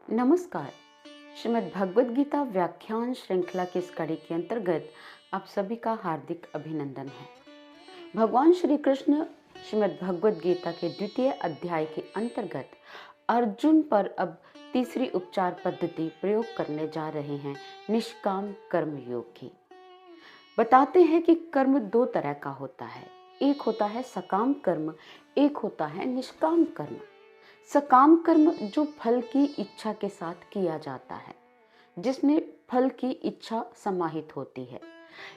नमस्कार। श्रीमद् भगवद गीता व्याख्यान श्रृंखला की इस कड़ी के अंतर्गत आप सभी का हार्दिक अभिनंदन है। भगवान श्री कृष्ण श्रीमद् भगवद गीता के द्वितीय अध्याय के अंतर्गत अर्जुन पर अब तीसरी उपचार पद्धति प्रयोग करने जा रहे हैं, निष्काम कर्म योग की। बताते हैं कि कर्म दो तरह का होता है, एक होता है सकाम कर्म, एक होता है निष्काम कर्म। सकाम कर्म जो फल की इच्छा के साथ किया जाता है, जिसमें फल की इच्छा समाहित होती है।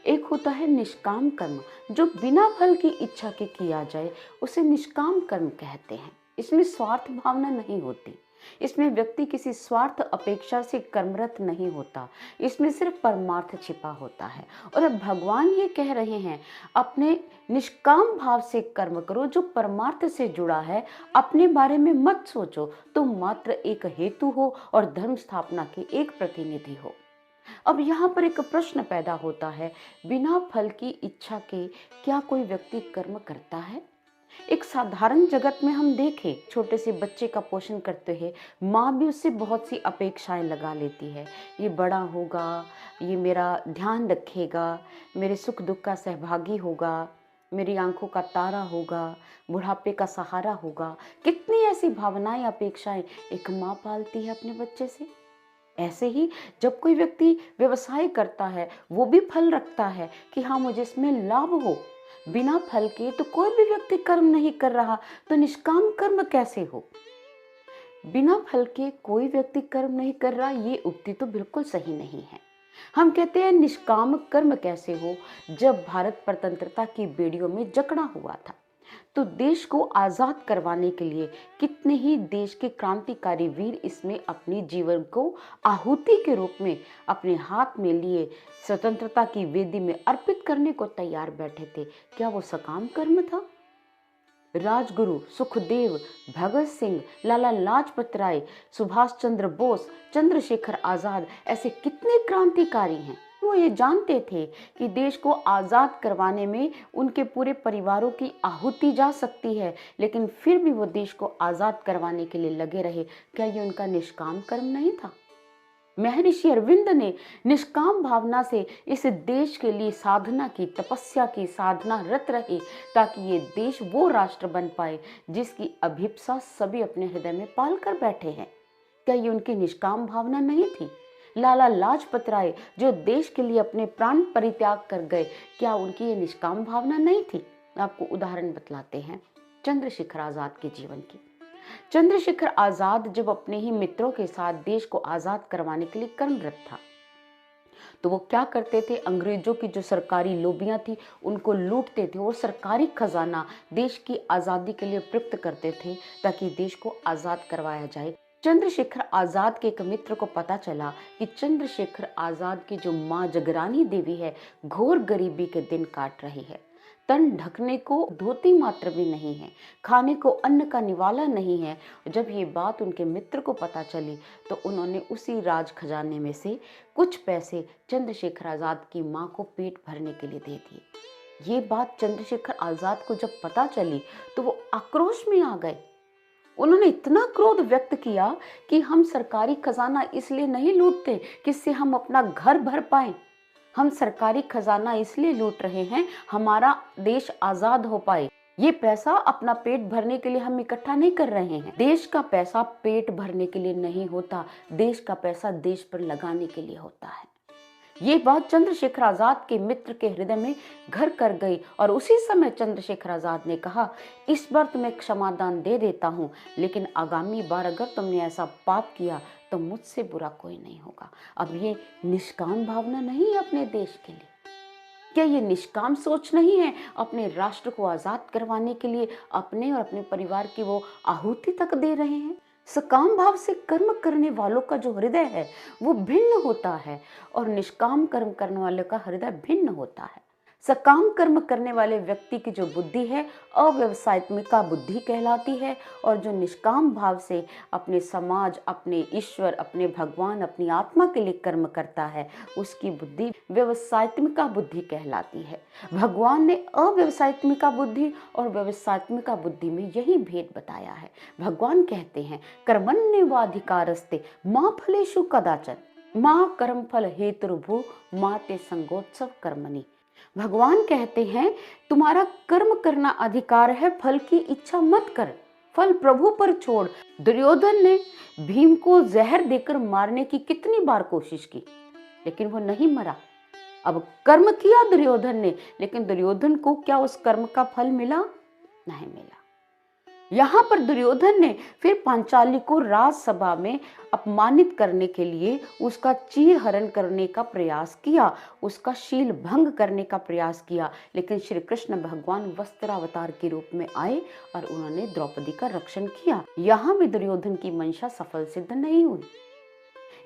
एक होता है निष्काम कर्म जो बिना फल की इच्छा के किया जाए, उसे निष्काम कर्म कहते हैं। इसमें स्वार्थ भावना नहीं होती, इसमें व्यक्ति किसी स्वार्थ अपेक्षा से कर्मरत नहीं होता, इसमें सिर्फ परमार्थ छिपा होता है। और अब भगवान ये कह रहे हैं, अपने निष्काम भाव से कर्म करो जो परमार्थ से जुड़ा है। अपने बारे में मत सोचो, तुम मात्र एक हेतु हो और धर्म स्थापना के एक प्रतिनिधि हो। अब यहाँ पर एक प्रश्न पैदा होता है, बिना फल की इच्छा के क्या कोई व्यक्ति कर्म करता है? एक साधारण जगत में हम देखें, छोटे से बच्चे का पोषण करते हैं, माँ भी उससे बहुत सी अपेक्षाएं लगा लेती है। ये बड़ा होगा, ये मेरा ध्यान रखेगा, मेरे सुख दुख का सहभागी होगा, मेरी आंखों का तारा होगा, बुढ़ापे का सहारा होगा। कितनी ऐसी भावनाएं, अपेक्षाएं एक माँ पालती है अपने बच्चे से। ऐसे ही जब कोई व्यक्ति व्यवसाय करता है, वो भी फल रखता है कि हाँ मुझे इसमें लाभ हो। बिना फल के तो कोई भी व्यक्ति कर्म नहीं कर रहा, तो निष्काम कर्म कैसे हो? बिना फल के कोई व्यक्ति कर्म नहीं कर रहा, ये उक्ति तो बिल्कुल सही नहीं है। हम कहते हैं निष्काम कर्म कैसे हो? जब भारत स्वतंत्रता की बेड़ियों में जकड़ा हुआ था, तो देश को आजाद करवाने के लिए कितने ही देश के क्रांतिकारी वीर इसमें अपनी जीवन को आहुति के रूप में अपने हाथ में लिए स्वतंत्रता की वेदी में अर्पित करने को तैयार बैठे थे। क्या वो सकाम कर्म था? राजगुरु, सुखदेव, भगत सिंह, लाला लाजपत राय, सुभाष चंद्र बोस, चंद्रशेखर आजाद, ऐसे कितने क्रांतिकारी हैं। वो ये जानते थे कि देश को आजाद करवाने में उनके पूरे परिवारों की आहुति जा सकती है, लेकिन फिर भी वो देश को आजाद करवाने के लिए लगे रहे। क्या ये उनका निष्काम कर्म नहीं था? महर्षि अरविंद ने निष्काम भावना से इस देश के लिए साधना की, तपस्या की, साधना रत रहे, ताकि ये देश वो राष्ट्र बन पाए जिसकी अभिप्सा सभी अपने हृदय में पाल कर बैठे हैं। क्या ये उनकी निष्काम भावना नहीं थी? लाला लाजपत राय जो देश के लिए अपने प्राण परित्याग कर गए, क्या उनकी ये निष्काम भावना नहीं थी? आपको उदाहरण बतलाते हैं चंद्रशेखर आजाद के जीवन की। चंद्रशेखर आजाद जब अपने ही मित्रों के साथ देश को आजाद करवाने के लिए कर्मरत था, तो वो क्या करते थे? अंग्रेजों की जो सरकारी लोबियां थी, उनको लूटते थे और सरकारी खजाना देश की आजादी के लिए प्रयुक्त करते थे, ताकि देश को आजाद करवाया जाए। चंद्रशेखर आजाद के एक मित्र को पता चला कि चंद्रशेखर आजाद की जो माँ जगरानी देवी है, घोर गरीबी के दिन काट रही है। तन ढकने को धोती मात्र भी नहीं है, खाने को अन्न का निवाला नहीं है। जब ये बात उनके मित्र को पता चली, तो उन्होंने उसी राज खजाने में से कुछ पैसे चंद्रशेखर आजाद की माँ को पेट भरने के लिए दे दिए। ये बात चंद्रशेखर आजाद को जब पता चली, तो वो आक्रोश में आ गए। उन्होंने इतना क्रोध व्यक्त किया कि हम सरकारी खजाना इसलिए नहीं लूटते कि इससे हम अपना घर भर पाए, हम सरकारी खजाना इसलिए लूट रहे हैं हमारा देश आजाद हो पाए। ये पैसा अपना पेट भरने के लिए हम इकट्ठा नहीं कर रहे हैं। देश का पैसा पेट भरने के लिए नहीं होता, देश का पैसा देश पर लगाने के लिए होता है। ये बात चंद्रशेखर आजाद के मित्र के हृदय में घर कर गई, और उसी समय चंद्रशेखर आजाद ने कहा, इस बार तुम्हें क्षमादान दे देता हूँ, लेकिन आगामी बार अगर तुमने ऐसा पाप किया तो मुझसे बुरा कोई नहीं होगा। अब ये निष्काम भावना नहीं है अपने देश के लिए? क्या ये निष्काम सोच नहीं है अपने राष्ट्र को आजाद करवाने के लिए अपने और अपने परिवार की वो आहुति तक दे रहे हैं? सकाम भाव से कर्म करने वालों का जो हृदय है वो भिन्न होता है, और निष्काम कर्म करने वालों का हृदय भिन्न होता है। सकाम कर्म करने वाले व्यक्ति की जो बुद्धि है अव्यवसायत्मिका बुद्धि कहलाती है, और जो निष्काम भाव से अपने समाज, अपने ईश्वर, अपने भगवान, अपनी आत्मा के लिए कर्म करता है, उसकी बुद्धि व्यवसायत्मिका बुद्धि कहलाती है। भगवान ने अव्यवसायत्मिका बुद्धि और व्यवसायत्मिका बुद्धि में यही भेद बताया है। भगवान कहते हैं कर्मण्येवाधिकारस्ते मा फलेषु कदाचन माँ कर्म फल हेतुर्भु माते संगोत्सव कर्मणि। भगवान कहते हैं तुम्हारा कर्म करना अधिकार है, फल की इच्छा मत कर, फल प्रभु पर छोड़। दुर्योधन ने भीम को जहर देकर मारने की कितनी बार कोशिश की, लेकिन वो नहीं मरा। अब कर्म किया दुर्योधन ने, लेकिन दुर्योधन को क्या उस कर्म का फल मिला? नहीं मिला। यहाँ पर दुर्योधन ने फिर पांचाली को राजसभा में अपमानित करने के लिए उसका चीरहरण करने का प्रयास किया, उसका शील भंग करने का प्रयास किया, लेकिन श्री कृष्ण भगवान वस्त्रावतार के रूप में आए और उन्होंने द्रौपदी का रक्षण किया। यहाँ भी दुर्योधन की मंशा सफल सिद्ध नहीं हुई।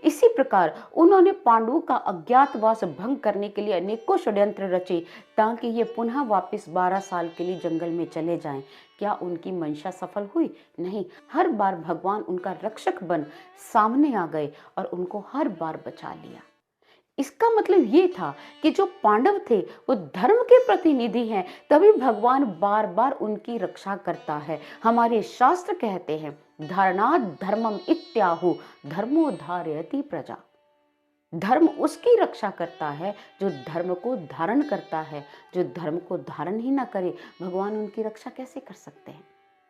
इसी प्रकार उन्होंने पांडवों का अज्ञातवास भंग करने के लिए अनेकों षड्यंत्र रचे ताकि ये पुनः वापस 12 साल के लिए जंगल में चले जाएं। क्या उनकी मंशा सफल हुई? नहीं। हर बार भगवान उनका रक्षक बन सामने आ गए और उनको हर बार बचा लिया। इसका मतलब ये था कि जो पांडव थे वो धर्म के प्रतिनिधि हैं, तभी भगवान बार बार उनकी रक्षा करता है। हमारे शास्त्र कहते हैं धारणात् धर्मम इत्याहु धर्मो धारयति प्रजा। धर्म उसकी रक्षा करता है जो धर्म को धारण करता है। जो धर्म को धारण ही ना करे, भगवान उनकी रक्षा कैसे कर सकते हैं?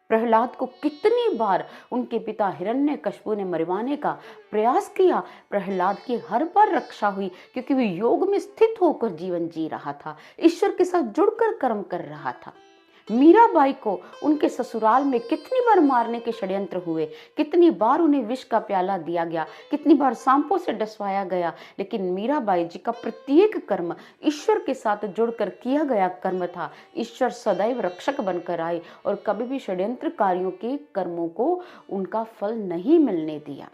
प्रहलाद को कितनी बार उनके पिता हिरण्यकशिपु ने मरवाने का प्रयास किया, प्रहलाद की हर बार रक्षा हुई, क्योंकि वो योग में स्थित होकर जीवन जी रहा था, ईश्वर के साथ जुड़कर कर्म कर रहा था। मीराबाई को उनके ससुराल में कितनी बार मारने के षड्यंत्र हुए, कितनी बार उन्हें विष का प्याला दिया गया, कितनी बार सांपों से डसवाया गया, लेकिन मीराबाई जी का प्रत्येक कर्म ईश्वर के साथ जुड़कर किया गया कर्म था। ईश्वर सदैव रक्षक बनकर आए और कभी भी षड्यंत्रकारियों के कर्मों को उनका फल नहीं मिलने दिया,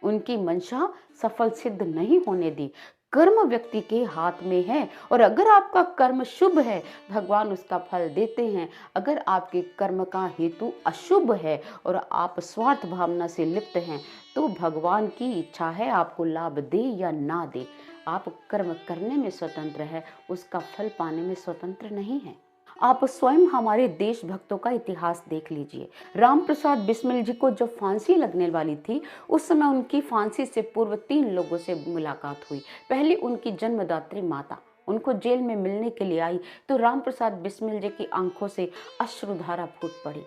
उनकी मंशा सफल सिद्ध नहीं होने दी। कर्म व्यक्ति के हाथ में है, और अगर आपका कर्म शुभ है भगवान उसका फल देते हैं। अगर आपके कर्म का हेतु अशुभ है और आप स्वार्थ भावना से लिप्त हैं तो भगवान की इच्छा है आपको लाभ दे या ना दे। आप कर्म करने में स्वतंत्र है, उसका फल पाने में स्वतंत्र नहीं है। आप स्वयं हमारे देशभक्तों का इतिहास देख लीजिए। राम प्रसाद बिस्मिल जी को जब फांसी लगने वाली थी, उस समय उनकी फांसी से पूर्व 3 लोगों से मुलाकात हुई। पहले उनकी जन्मदात्री माता उनको जेल में मिलने के लिए आई तो राम प्रसाद बिस्मिल जी की आंखों से अश्रुधारा फूट पड़ी।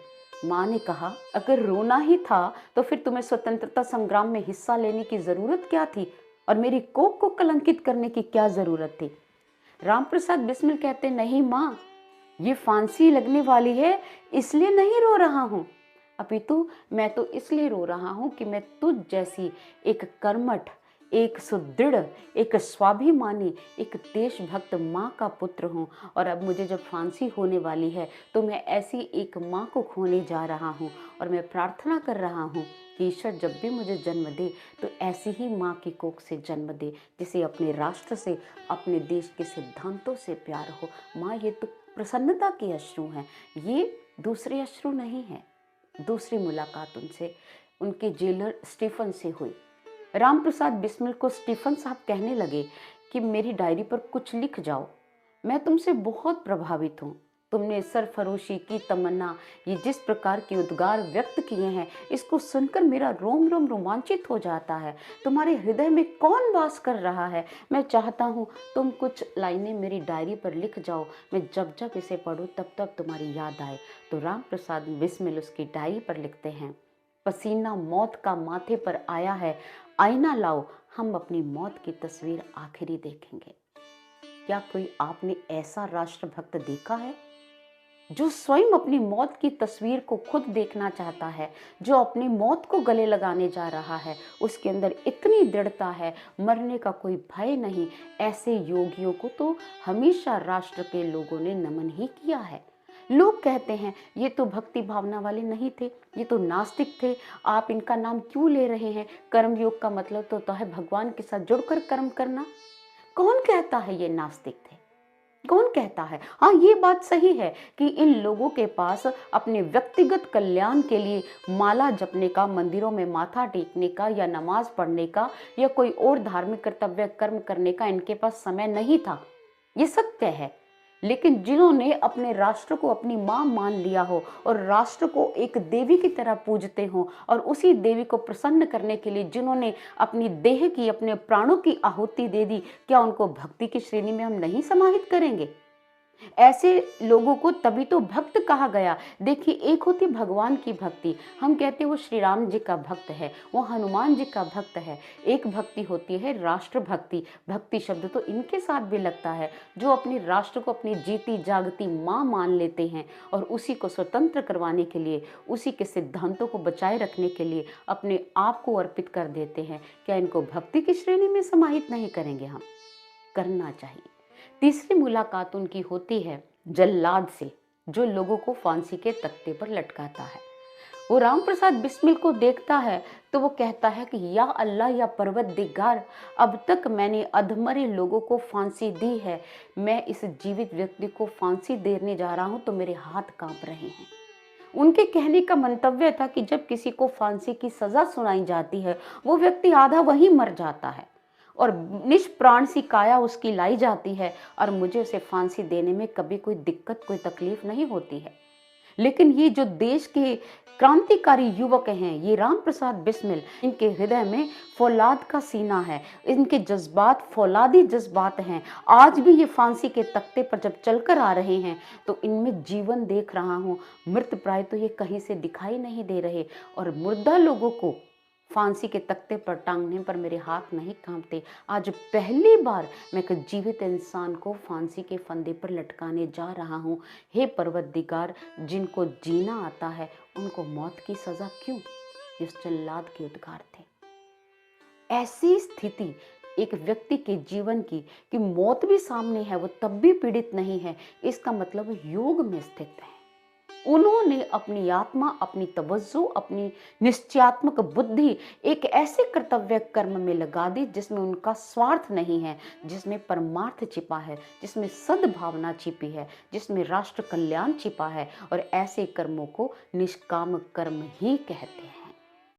माँ ने कहा, अगर रोना ही था तो फिर तुम्हें स्वतंत्रता संग्राम में हिस्सा लेने की जरूरत क्या थी, और मेरी कोख को कलंकित करने की क्या जरूरत थी? राम प्रसाद बिस्मिल कहते, नहीं माँ, ये फांसी लगने वाली है इसलिए नहीं रो रहा हूँ, अपितु मैं तो इसलिए रो रहा हूँ कि मैं तुझ जैसी एक कर्मठ, एक सुदृढ़, एक स्वाभिमानी, एक देशभक्त माँ का पुत्र हूँ, और अब मुझे जब फांसी होने वाली है तो मैं ऐसी एक माँ को खोने जा रहा हूँ। और मैं प्रार्थना कर रहा हूँ कि ईश्वर जब भी मुझे जन्म दे तो ऐसी ही माँ की कोख से जन्म दे, जिसे अपने राष्ट्र से, अपने देश के सिद्धांतों से प्यार हो। माँ, ये तो प्रसन्नता के अश्रु हैं, ये दूसरे अश्रु नहीं है। दूसरी मुलाकात उनसे, उनके जेलर स्टीफन से हुई। राम प्रसाद बिस्मिल को स्टीफन साहब कहने लगे कि मेरी डायरी पर कुछ लिख जाओ, मैं तुमसे बहुत प्रभावित हूँ। तुमने सरफरोशी की तमन्ना, ये जिस प्रकार के उद्गार व्यक्त किए हैं, इसको सुनकर मेरा रोम रोम रोमांचित हो जाता है। तुम्हारे हृदय में कौन वास कर रहा है? मैं चाहता हूँ तुम कुछ लाइनें मेरी डायरी पर लिख जाओ, मैं जब जब इसे पढूं तब तब तुम्हारी याद आए। तो राम प्रसाद बिस्मिल उसकी डायरी पर लिखते हैं, पसीना मौत का माथे पर आया है, आईना लाओ, हम अपनी मौत की तस्वीर आखिरी देखेंगे। क्या कोई आपने ऐसा राष्ट्रभक्त देखा है जो स्वयं अपनी मौत की तस्वीर को खुद देखना चाहता है, जो अपनी मौत को गले लगाने जा रहा है? उसके अंदर इतनी दृढ़ता है, मरने का कोई भय नहीं। ऐसे योगियों को तो हमेशा राष्ट्र के लोगों ने नमन ही किया है। लोग कहते हैं ये तो भक्ति भावना वाले नहीं थे, ये तो नास्तिक थे, आप इनका नाम क्यों ले रहे हैं? कर्मयोग का मतलब तो होता है भगवान के साथ जुड़कर कर्म करना। कौन कहता है ये नास्तिक थे? कौन कहता है? हाँ, ये बात सही है कि इन लोगों के पास अपने व्यक्तिगत कल्याण के लिए माला जपने का, मंदिरों में माथा टेकने का या नमाज पढ़ने का या कोई और धार्मिक कर्तव्य कर्म करने का इनके पास समय नहीं था। ये सत्य है। लेकिन जिन्होंने अपने राष्ट्र को अपनी माँ मान लिया हो और राष्ट्र को एक देवी की तरह पूजते हो और उसी देवी को प्रसन्न करने के लिए जिन्होंने अपनी देह की, अपने प्राणों की आहुति दे दी, क्या उनको भक्ति की श्रेणी में हम नहीं समाहित करेंगे? ऐसे लोगों को तभी तो भक्त कहा गया। देखिए, एक होती भगवान की भक्ति, हम कहते हैं वो श्री राम जी का भक्त है, वो हनुमान जी का भक्त है। एक भक्ति होती है राष्ट्र भक्ति। भक्ति शब्द तो इनके साथ भी लगता है, जो अपने राष्ट्र को अपनी जीती जागती माँ मान लेते हैं और उसी को स्वतंत्र करवाने के लिए, उसी के सिद्धांतों को बचाए रखने के लिए अपने आप को अर्पित कर देते हैं। क्या इनको भक्ति की श्रेणी में समाहित नहीं करेंगे? हम करना चाहिए। तीसरी मुलाकात उनकी होती है जल्लाद से, जो लोगों को फांसी के तख्ते पर लटकाता है। वो राम प्रसाद बिस्मिल को देखता है तो वो कहता है कि या अल्लाह या परवरदिगार, अब तक मैंने अधमरे लोगों को फांसी दी है, मैं इस जीवित व्यक्ति को फांसी देने जा रहा हूँ तो मेरे हाथ कांप रहे हैं। उनके कहने का मंतव्य था कि जब किसी को फांसी की सजा सुनाई जाती है, वो व्यक्ति आधा वहीं मर जाता है और निष्प्राण सी काया उसकी लाई जाती है और मुझे उसे फांसी देने में कभी कोई दिक्कत, कोई तकलीफ नहीं होती है। लेकिन ये जो देश के क्रांतिकारी युवक हैं, ये राम प्रसाद बिस्मिल, इनके हृदय में फौलाद का सीना है, इनके जज्बात फौलादी जज्बात हैं। आज भी ये फांसी के तख्ते पर जब चलकर आ रहे हैं तो इनमें जीवन देख रहा हूँ, मृत प्राय तो ये कहीं से दिखाई नहीं दे रहे और मुर्दा लोगों को फांसी के तख्ते पर टांगने पर मेरे हाथ नहीं कांपते। आज पहली बार मैं एक जीवित इंसान को फांसी के फंदे पर लटकाने जा रहा हूँ। हे परवरदिगार, जिनको जीना आता है उनको मौत की सजा क्यों? इस जल्लाद के उद्गार थे। ऐसी स्थिति एक व्यक्ति के जीवन की कि मौत भी सामने है, वो तब भी पीड़ित नहीं है, इसका मतलब योग में स्थित है। उन्होंने अपनी आत्मा, अपनी तवज्जो, अपनी निश्चयात्मक बुद्धि एक ऐसे कर्तव्य कर्म में लगा दी जिसमें उनका स्वार्थ नहीं है, जिसमें परमार्थ छिपा है, जिसमें सद्भावना छिपी है, जिसमें राष्ट्र कल्याण छिपा है और ऐसे कर्मों को निष्काम कर्म ही कहते हैं।